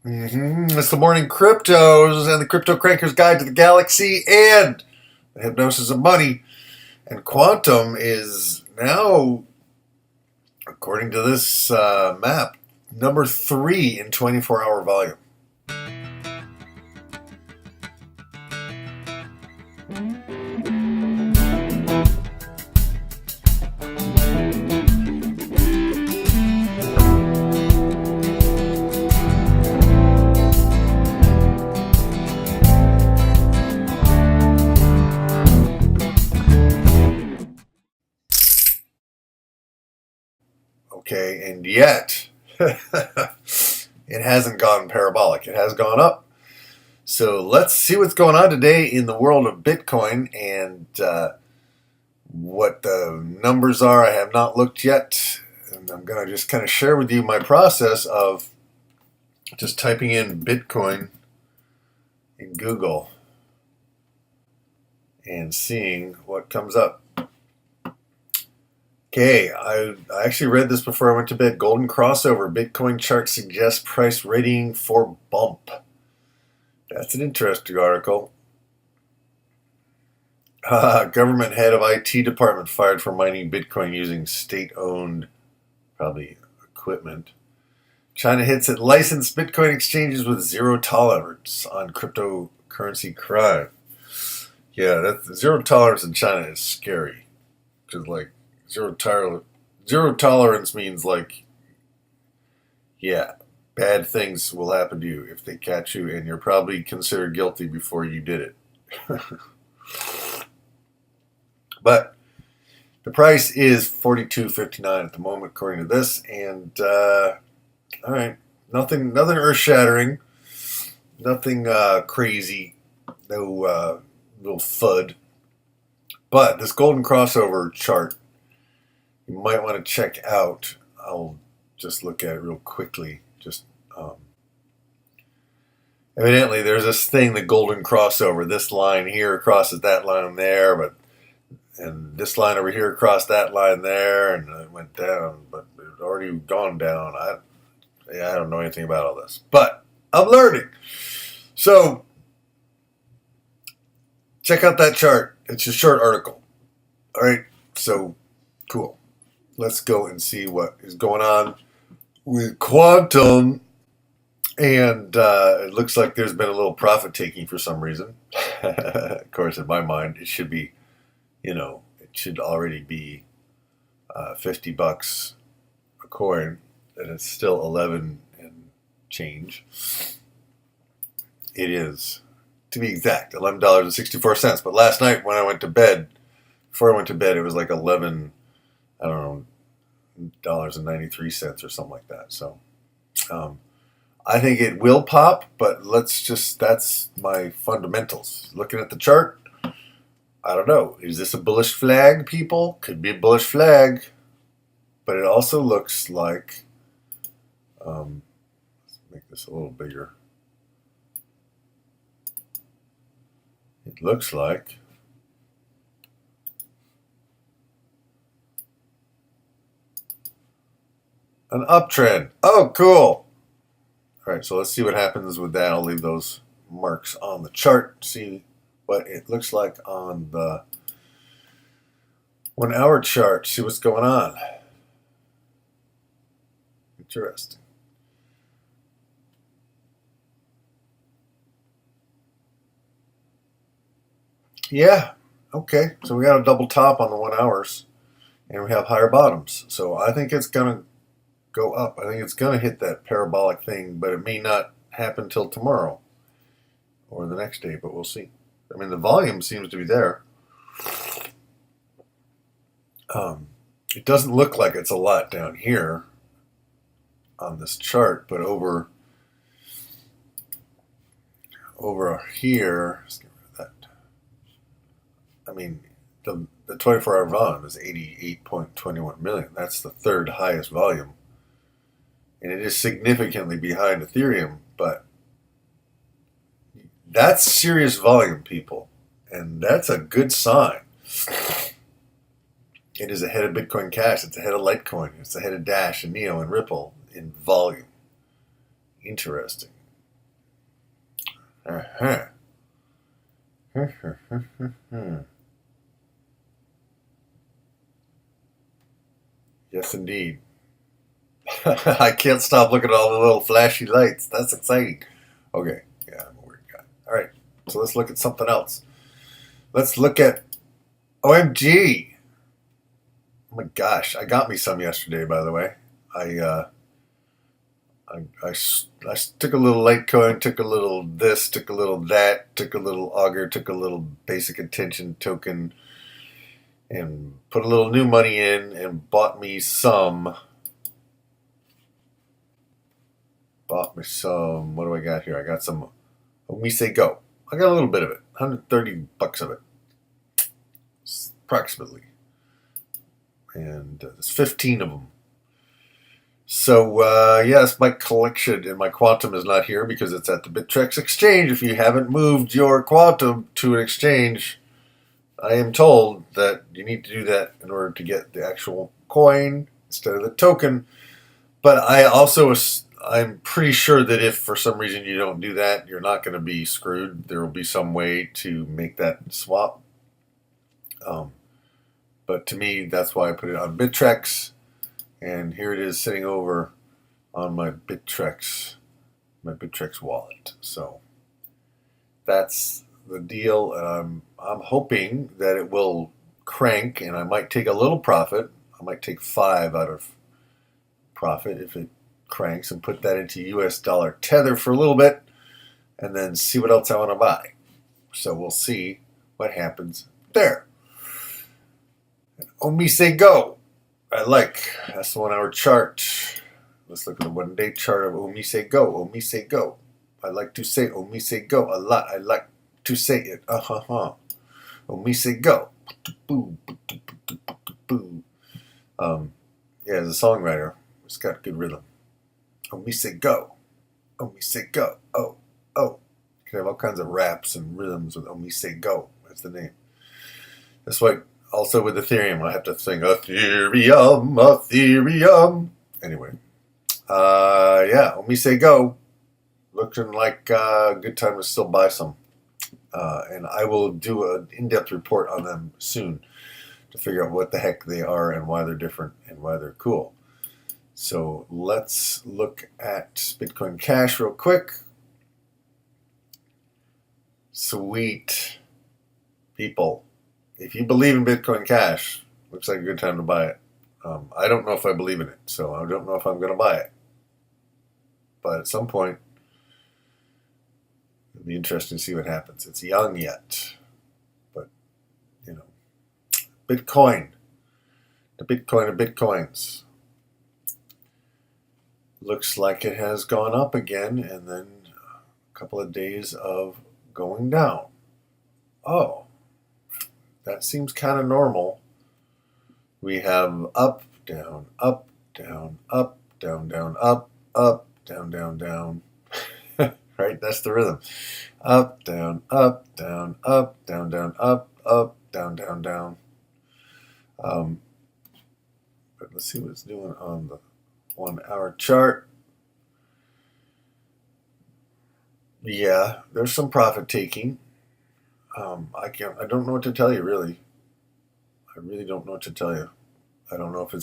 It's the Morning Cryptos and the Crypto Cranker's Guide to the Galaxy and the Hypnosis of Money. And Quantum is now, according to this map, number 3 in 24-hour volume. Okay, and yet it hasn't gone parabolic. It has gone up. So let's see what's going on today in the world of Bitcoin and what the numbers are. I have not looked yet, and I'm going to just kind of share with you my process of just typing in Bitcoin in Google and seeing what comes up. Okay, I actually read this before I went to bed. Golden crossover. Bitcoin chart suggests price rating for bump. That's an interesting article. Government head of IT department fired for mining Bitcoin using state-owned, probably, equipment. China hits at licensed Bitcoin exchanges with zero tolerance on cryptocurrency crime. Yeah, that zero tolerance in China is scary. Because, like, zero tolerance means, like, yeah, bad things will happen to you if they catch you, and you're probably considered guilty before you did it. But the price is $42.59 at the moment, according to this, and all right, nothing earth-shattering, nothing crazy, no little FUD. But this golden crossover chart, you might want to check out. I'll just look at it real quickly. Just evidently, there's this thing, the golden crossover. This line here crosses that line there, and this line over here crossed that line there, and it went down, but it had already gone down. I don't know anything about all this, but I'm learning. So check out that chart. It's a short article. All right, so cool. Let's go and see what is going on with Quantum. And it looks like there's been a little profit taking for some reason. Of course, in my mind, it should be, it should already be $50 a coin, and it's still 11 and change. It is, to be exact, $11.64. But last night when I went to bed, before I went to bed, it was like 11, I don't know, $93 or something like that. So I think it will pop, but that's my fundamentals. Looking at the chart, I don't know. Is this a bullish flag, people? Could be a bullish flag, but it also looks like, let's make this a little bigger. It looks like an uptrend. Oh, cool. All right, so let's see what happens with that. I'll leave those marks on the chart. See what it looks like on the 1 hour chart. See what's going on. Interesting. Yeah, okay. So we got a double top on the 1 hours, and we have higher bottoms. So I think it's going to go up. I think it's going to hit that parabolic thing, but it may not happen till tomorrow or the next day, but we'll see. I mean, the volume seems to be there. It doesn't look like it's a lot down here on this chart, but over here, let's get rid of that. I mean, the 24-hour volume is 88.21 million. That's the third highest volume. And it is significantly behind Ethereum, but that's serious volume, people. And that's a good sign. It is ahead of Bitcoin Cash. It's ahead of Litecoin. It's ahead of Dash and Neo and Ripple in volume. Interesting. Uh-huh. Yes, indeed. I can't stop looking at all the little flashy lights. That's exciting. Okay, yeah, I'm a weird guy. All right, so let's look at something else. Let's look at OMG. Oh my gosh, I got me some yesterday, by the way. I I took a little Litecoin, took a little this, took a little that, took a little Augur, took a little basic attention token, and put a little new money in and bought me some. What do I got here? I got some Omise Go. I got a little bit of it, $130 of it, approximately. And there's 15 of them. So, yes, my collection and my quantum is not here because it's at the Bittrex exchange. If you haven't moved your quantum to an exchange, I am told that you need to do that in order to get the actual coin instead of the token. But I'm pretty sure that if for some reason you don't do that, you're not going to be screwed. There will be some way to make that swap. But to me, that's why I put it on Bittrex. And here it is sitting over on my Bittrex wallet. So that's the deal. I'm hoping that it will crank, and I might take a little profit. I might take 5 out of profit if it cranks, and put that into US dollar tether for a little bit, and then see what else I want to buy. So we'll see what happens there. Omise Go. That's the 1 hour chart. Let's look at the 1 day chart of Omise Go. Omise Go. I like to say Omise Go a lot. I like to say it. Omise Go. Yeah, as a songwriter, it's got good rhythm. Omise Go. Omise Go. Oh. You can have all kinds of raps and rhythms with Omise Go. That's the name. That's why. Also with Ethereum, I have to sing Ethereum. Anyway, yeah, Omise Go. Looking like a good time to still buy some. And I will do an in-depth report on them soon to figure out what the heck they are and why they're different and why they're cool. So let's look at Bitcoin Cash real quick. Sweet people. If you believe in Bitcoin Cash, looks like a good time to buy it. I don't know if I believe in it, so I don't know if I'm going to buy it. But at some point, it'll be interesting to see what happens. It's young yet, but, Bitcoin, the Bitcoin of Bitcoins, looks like it has gone up again, and then a couple of days of going down. Oh. That seems kind of normal. We have up, down, up, down, up, down, down, up, down, down, down. Right? That's the rhythm. Up, down, up, down, up, down, down, up, down, down, down. But let's see what it's doing on the 1 hour chart. Yeah, there's some profit taking. I don't know what to tell you, really. I really don't know what to tell you. I don't know if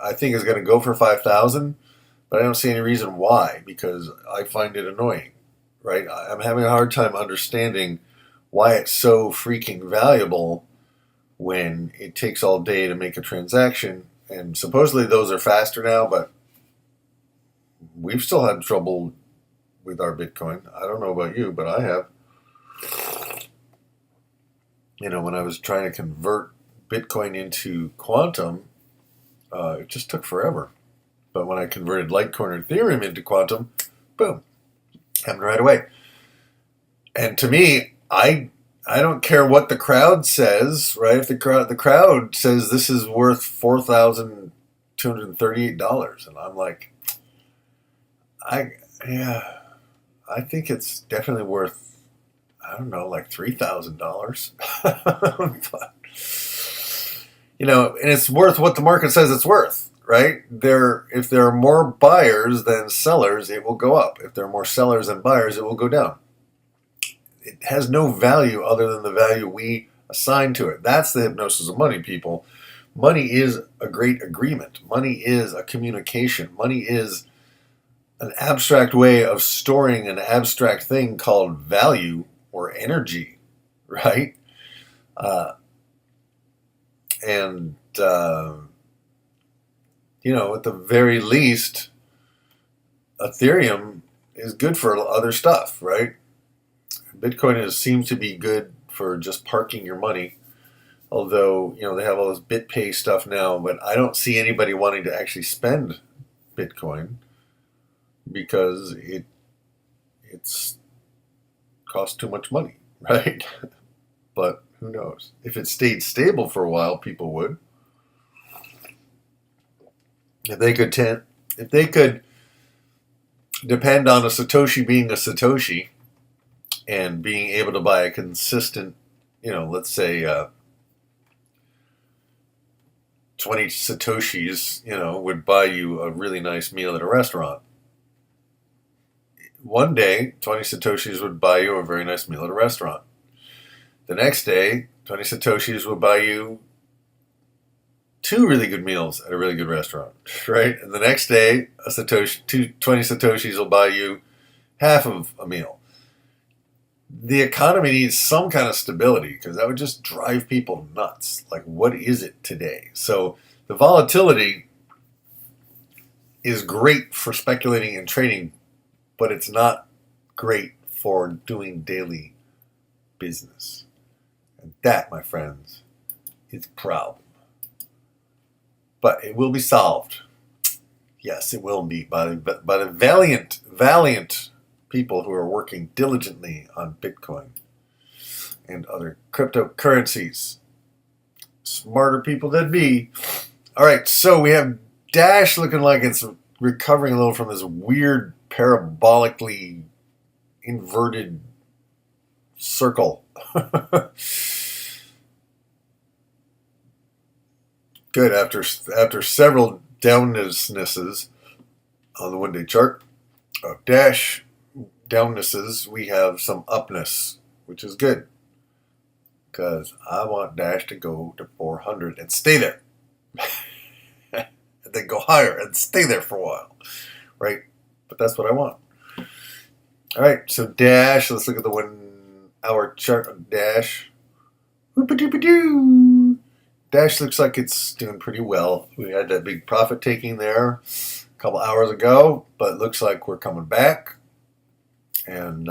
I think it's gonna go for 5,000, but I don't see any reason why, because I find it annoying, right? I'm having a hard time understanding why it's so freaking valuable when it takes all day to make a transaction, and supposedly those are faster now, but we've still had trouble with our Bitcoin. I don't know about you, but I have. When I was trying to convert Bitcoin into quantum, it just took forever. But when I converted Litecoin or Ethereum into quantum, boom, happened right away. And to me, I don't care what the crowd says, right? If the crowd says this is worth $4,238, and I'm like, I think it's definitely worth, I don't know, like $3,000. And it's worth what the market says it's worth, right? If there are more buyers than sellers, it will go up. If there are more sellers than buyers, it will go down. it has no value other than the value we assign to it. That's the hypnosis of money, people. Money is a great agreement. Money is a communication. Money is an abstract way of storing an abstract thing called value or energy, right? And at the very least, Ethereum is good for other stuff, right? Bitcoin seems to be good for just parking your money. Although, they have all this BitPay stuff now, but I don't see anybody wanting to actually spend Bitcoin because it's costs too much money, right? But who knows? If it stayed stable for a while, people would. If they could depend on a Satoshi being a Satoshi and being able to buy a consistent, let's say 20 Satoshis, would buy you a really nice meal at a restaurant. One day, 20 Satoshis would buy you a very nice meal at a restaurant. The next day, 20 Satoshis would buy you 2 really good meals at a really good restaurant, right? And the next day, 20 Satoshis will buy you half of a meal. The economy needs some kind of stability because that would just drive people nuts. Like, what is it today? So the volatility is great for speculating and trading, but it's not great for doing daily business. And that, my friends, is a problem. But it will be solved. Yes, it will be by the valiant people who are working diligently on Bitcoin and other cryptocurrencies. Smarter people than me. All right, so we have Dash looking like it's recovering a little from this weird parabolically inverted circle. Good, after several downnesses on the one-day chart of Dash downnesses, we have some upness, which is good because I want Dash to go to 400 and stay there. And then go higher and stay there for a while, right? But that's what I want. All right, so Dash, let's look at the 1 hour chart of Dash. Whoop-a-doop-a-doo. Dash looks like it's doing pretty well. We had that big profit taking there a couple hours ago, but it looks like we're coming back. And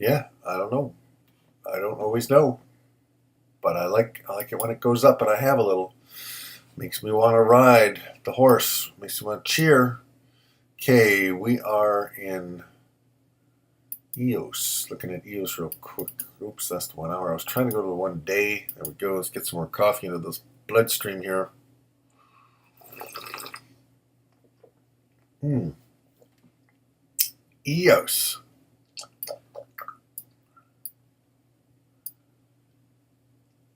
yeah, I don't know. I don't always know, but I like it when it goes up and I have a little. Makes me want to ride the horse. Makes me want to cheer. Okay, we are in EOS. Looking at EOS real quick. Oops, that's the 1 hour. I was trying to go to the 1 day. There we go. Let's get some more coffee into this bloodstream here. EOS.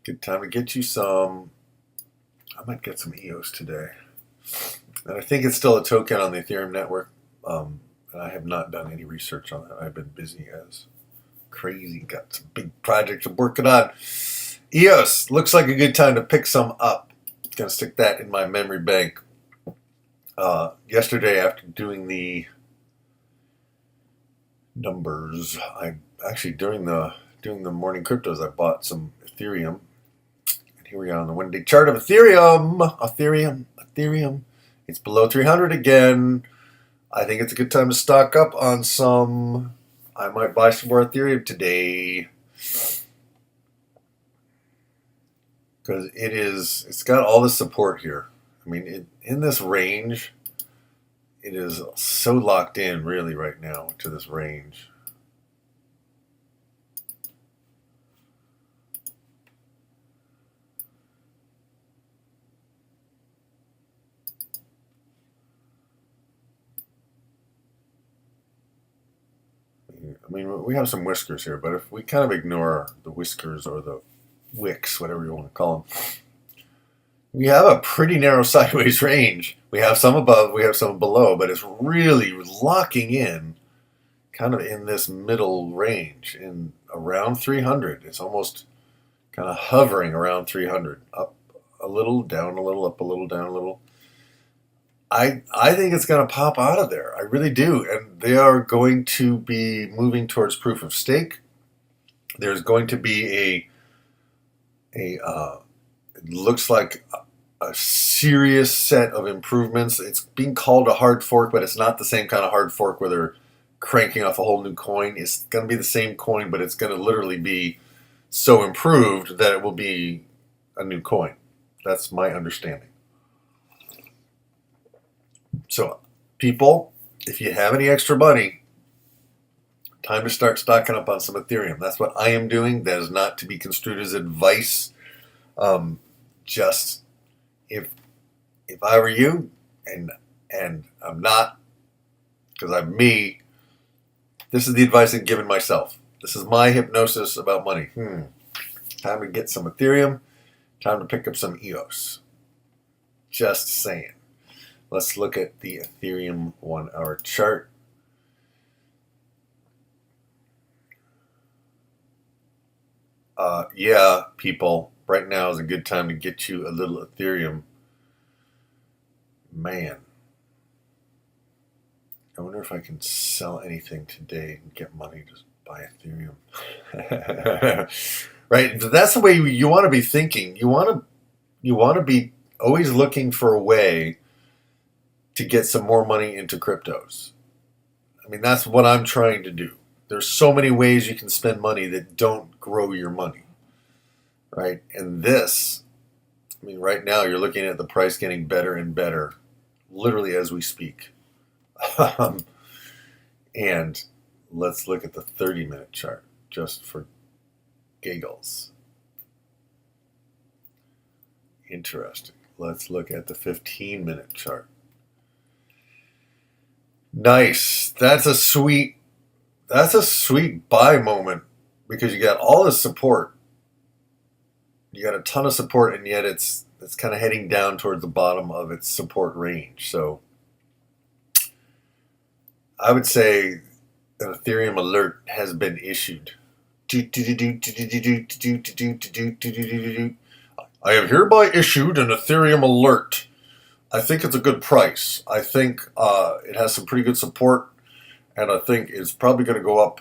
Good time to get you some. I might get some EOS today. And I think it's still a token on the Ethereum network. And I have not done any research on that. I've been busy as crazy. Got some big projects I'm working on. EOS looks like a good time to pick some up. Gonna stick that in my memory bank. Yesterday, after doing the numbers, I actually during the morning cryptos, I bought some Ethereum. And here we are on the 1 day chart of Ethereum. Ethereum. It's below 300 again. I think it's a good time to stock up on some. I might buy some more Ethereum today. Because it's got all the support here. I mean, in this range, it is so locked in really right now to this range. I mean, we have some whiskers here, but if we kind of ignore the whiskers or the wicks, whatever you want to call them, we have a pretty narrow sideways range. We have some above, we have some below, but it's really locking in kind of in this middle range, in around 300. It's almost kind of hovering around 300, up a little, down a little, up a little, down a little. I think it's going to pop out of there. I really do. And they are going to be moving towards proof of stake. There's going to be it looks like a serious set of improvements. It's being called a hard fork, but it's not the same kind of hard fork where they're cranking off a whole new coin. It's going to be the same coin, but it's going to literally be so improved that it will be a new coin. That's my understanding. So, people, if you have any extra money, time to start stocking up on some Ethereum. That's what I am doing. That is not to be construed as advice. Just if I were you, and I'm not, because I'm me, this is the advice I'm giving myself. This is my hypnosis about money. Time to get some Ethereum. Time to pick up some EOS. Just saying. Let's look at the Ethereum 1 hour chart. Yeah, people, right now is a good time to get you a little Ethereum. Man, I wonder if I can sell anything today and get money to buy Ethereum. Right? That's the way you want to be thinking. You want to be always looking for a way to get some more money into cryptos. I mean, that's what I'm trying to do. There's so many ways you can spend money that don't grow your money, right? And this, I mean, right now you're looking at the price getting better and better, literally as we speak. And let's look at the 30-minute chart just for giggles. Interesting. Let's look at the 15-minute chart. Nice. That's a sweet buy moment, because you got all this support. You got a ton of support, and yet it's kind of heading down towards the bottom of its support range. So I would say an Ethereum alert has been issued. I have hereby issued an Ethereum alert. I think it's a good price. I think it has some pretty good support, and I think it's probably going to go up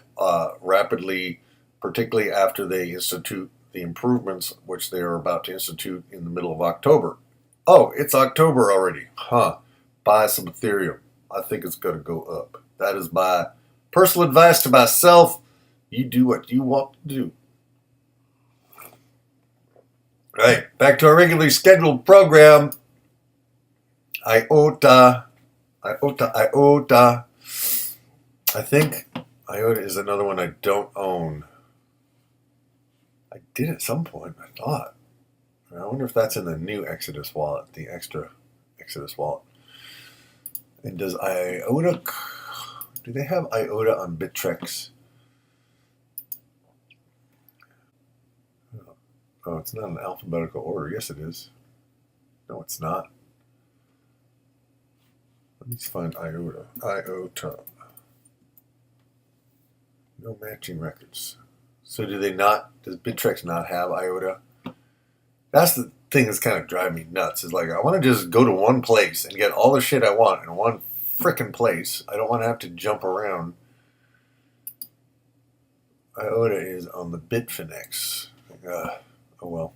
rapidly, particularly after they institute the improvements, which they are about to institute in the middle of October. Oh, it's October already. Buy some Ethereum. I think it's going to go up. That is my personal advice to myself. You do what you want to do. Right, back to our regularly scheduled program. IOTA. I think IOTA is another one I don't own. I did at some point, I thought. I wonder if that's in the new Exodus wallet, the extra Exodus wallet. And does IOTA, do they have IOTA on Bittrex? Oh, it's not in alphabetical order. Yes, it is. No, it's not. Let's find IOTA. IOTA. No matching records. So do they not, does Bittrex not have IOTA? That's the thing that's kind of driving me nuts. Is like, I want to just go to one place and get all the shit I want in one frickin' place. I don't want to have to jump around. IOTA is on the Bitfinex. Oh well.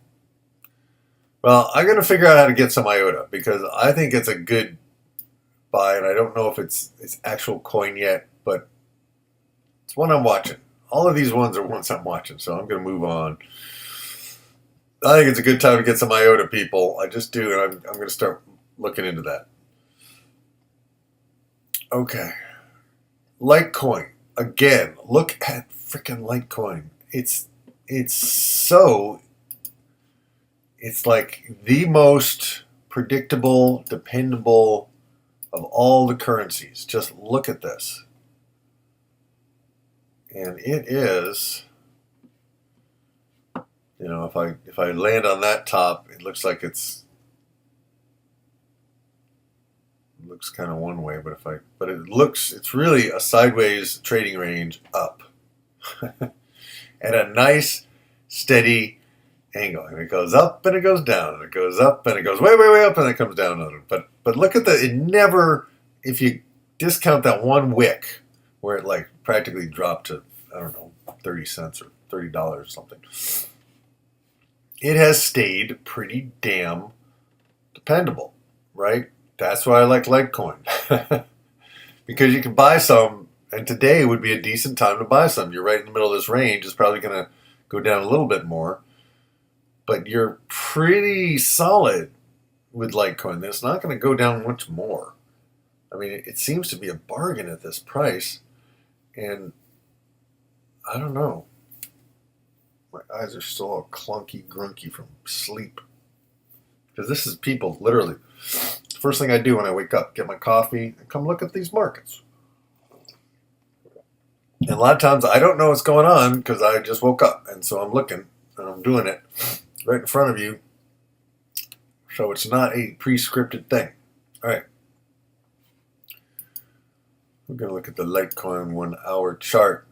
Well, I'm going to figure out how to get some IOTA, because I think it's a good buy, and I don't know if it's actual coin yet, but it's one I'm watching. All of these ones are ones I'm watching, so I'm going to move on. I think it's a good time to get some IOTA, people. I just do, and I'm going to start looking into that. Okay. Litecoin. Again, look at freaking Litecoin. It's like the most predictable, dependable of all the currencies. Just look at this. And it is, you know, if I land on that top, it looks like it's looks kind of one way, but it's really a sideways trading range up at a nice steady angle, and it goes up and it goes down, and it goes up and it goes way, way, way up, and it comes down on it. But look at it never, if you discount that one wick where it like practically dropped to, I don't know, 30 cents or $30 or something, it has stayed pretty damn dependable, right? That's why I like Litecoin. Because you can buy some, and today would be a decent time to buy some. You're right in the middle of this range. It's probably going to go down a little bit more, but you're pretty solid with Litecoin. It's not going to go down much more. I mean, it seems to be a bargain at this price, and I don't know. My eyes are still all clunky, grunky from sleep. Because this is people, literally. The first thing I do when I wake up, get my coffee, and come look at these markets. And a lot of times I don't know what's going on because I just woke up. And so I'm looking, and I'm doing it right in front of you. So it's not a pre-scripted thing. All right. We're going to look at the Litecoin 1 hour chart.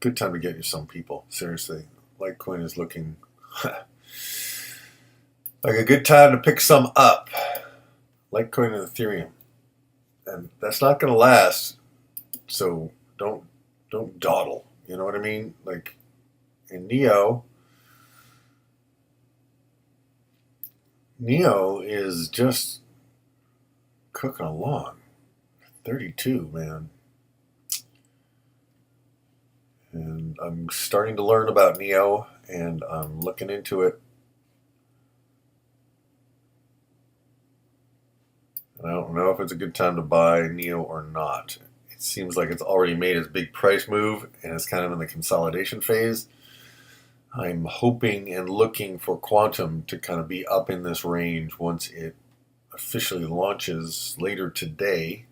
Good time to get you some, people. Seriously. Litecoin is looking like a good time to pick some up. Litecoin and Ethereum. And that's not going to last. So don't dawdle. You know what I mean? Like in Neo is just cooking along. 32, man. And I'm starting to learn about Neo, and I'm looking into it. And I don't know if it's a good time to buy Neo or not. It seems like it's already made its big price move, and it's kind of in the consolidation phase. I'm hoping and looking for Quantum to kind of be up in this range once it officially launches later today.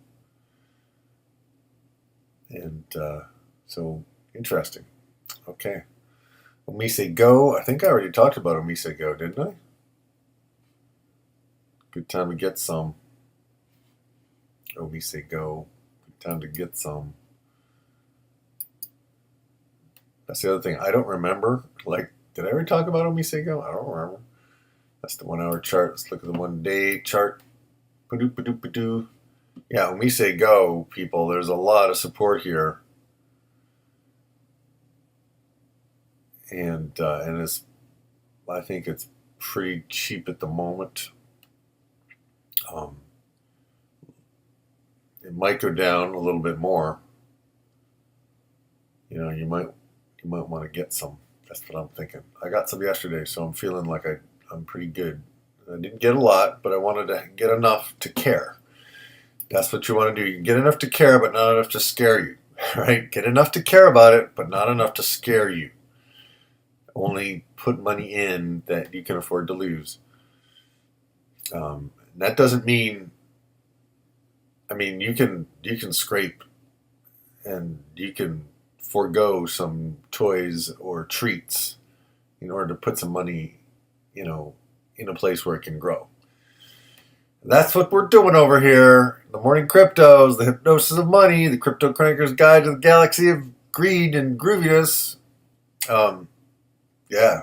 And so, interesting. Okay. Omise Go. I think I already talked about Omise Go, didn't I? Good time to get some. Omise Go. Good time to get some. That's the other thing. I don't remember. Like, did I ever talk about Omise Go? I don't remember. That's the 1 hour chart. Let's look at the 1 day chart. Ba-doo. Yeah, Omise Go, people. There's a lot of support here. And it's, I think it's pretty cheap at the moment. It might go down a little bit more. You know, you might want to get some. That's what I'm thinking. I got some yesterday, so I'm feeling like I'm pretty good. I didn't get a lot, but I wanted to get enough to care. That's what you want to do. You can get enough to care, but not enough to scare you. Right? Get enough to care about it, but not enough to scare you. Only put money in that you can afford to lose. That doesn't mean, I mean, you can scrape and you can forego some toys or treats in order to put some money, in a place where it can grow. That's what we're doing over here. The Morning Cryptos, the Hypnosis of Money, the Crypto Cranker's Guide to the Galaxy of Greed and Grooviness. Yeah.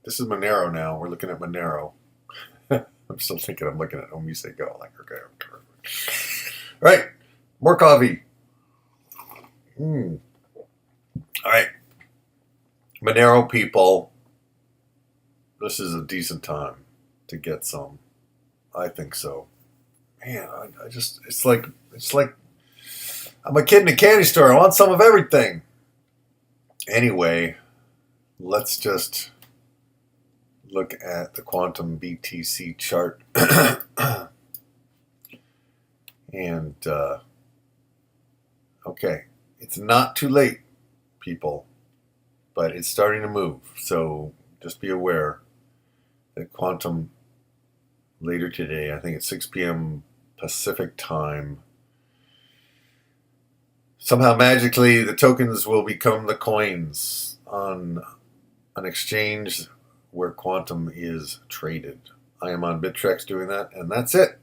This is Monero now. We're looking at Monero. I'm still thinking I'm looking at Omise Go. Like, okay. All right. More coffee. All right. Monero people, this is a decent time to get some. I think so. Man, I just, it's like I'm a kid in a candy store. I want some of everything. Anyway, let's just look at the Quantum BTC chart. And, okay, it's not too late, people, but it's starting to move. So just be aware that Quantum later today, I think it's 6 p.m. Pacific time, somehow magically the tokens will become the coins on an exchange where Quantum is traded. I am on Bittrex doing that, and that's it.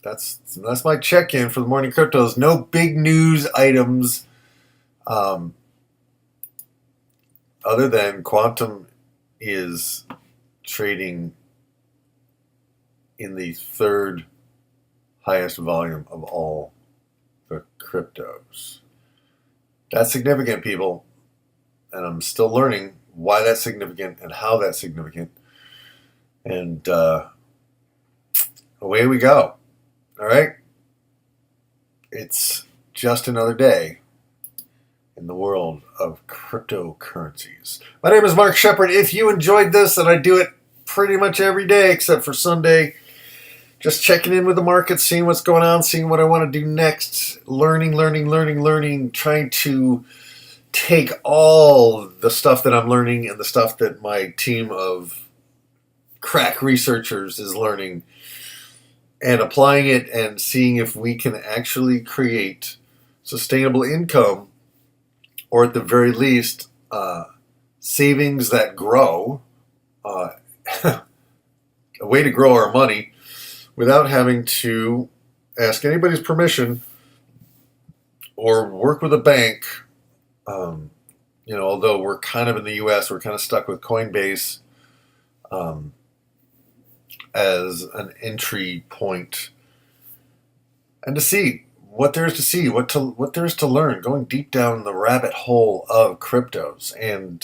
that's my check-in for the morning cryptos. No big news items, other than Quantum is trading in the third highest volume of all the cryptos. That's significant, people, and I'm still learning why that's significant and how that's significant. And away we go. All right? It's just another day in the world of cryptocurrencies. My name is Mark Shepard. If you enjoyed this, and I do it pretty much every day except for Sunday, just checking in with the market, seeing what's going on, seeing what I want to do next, learning, trying to take all the stuff that I'm learning and the stuff that my team of crack researchers is learning and applying it and seeing if we can actually create sustainable income, or at the very least, savings that grow, a way to grow our money without having to ask anybody's permission or work with a bank. Although we're kind of in the U.S., we're kind of stuck with Coinbase as an entry point, and to see what there is to see, what there is to learn, going deep down the rabbit hole of cryptos. And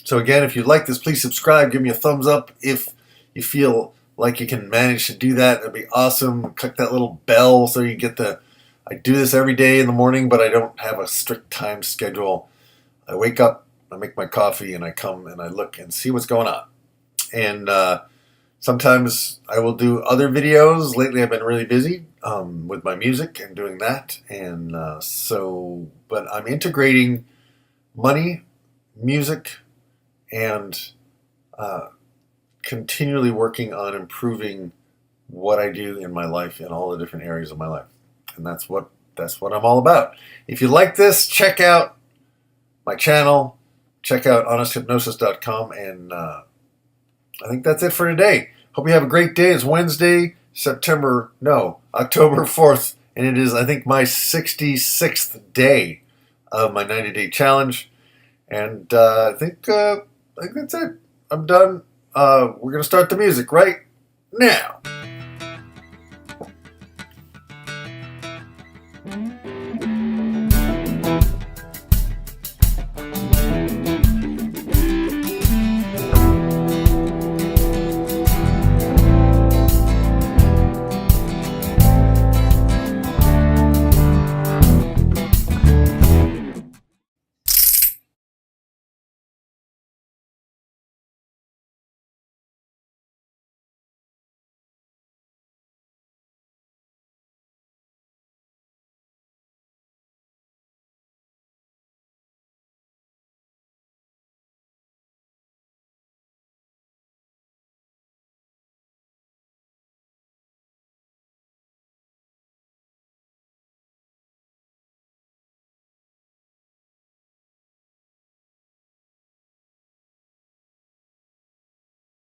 so again, if you like this, please subscribe, give me a thumbs up if you feel like you can manage to do that. That'd be awesome. Click that little bell so you get I do this every day in the morning, but I don't have a strict time schedule. I wake up, I make my coffee, and I come and I look and see what's going on. And sometimes I will do other videos. Lately I've been really busy with my music and doing that. And but I'm integrating money, music, and continually working on improving what I do in my life in all the different areas of my life. And that's what I'm all about. If you like this, check out my channel. Check out honesthypnosis.com. And I think that's it for today. Hope you have a great day. It's Wednesday, October 4th. And it is, I think, my 66th day of my 90-day challenge. And I think that's it. I'm done. We're going to start the music right now.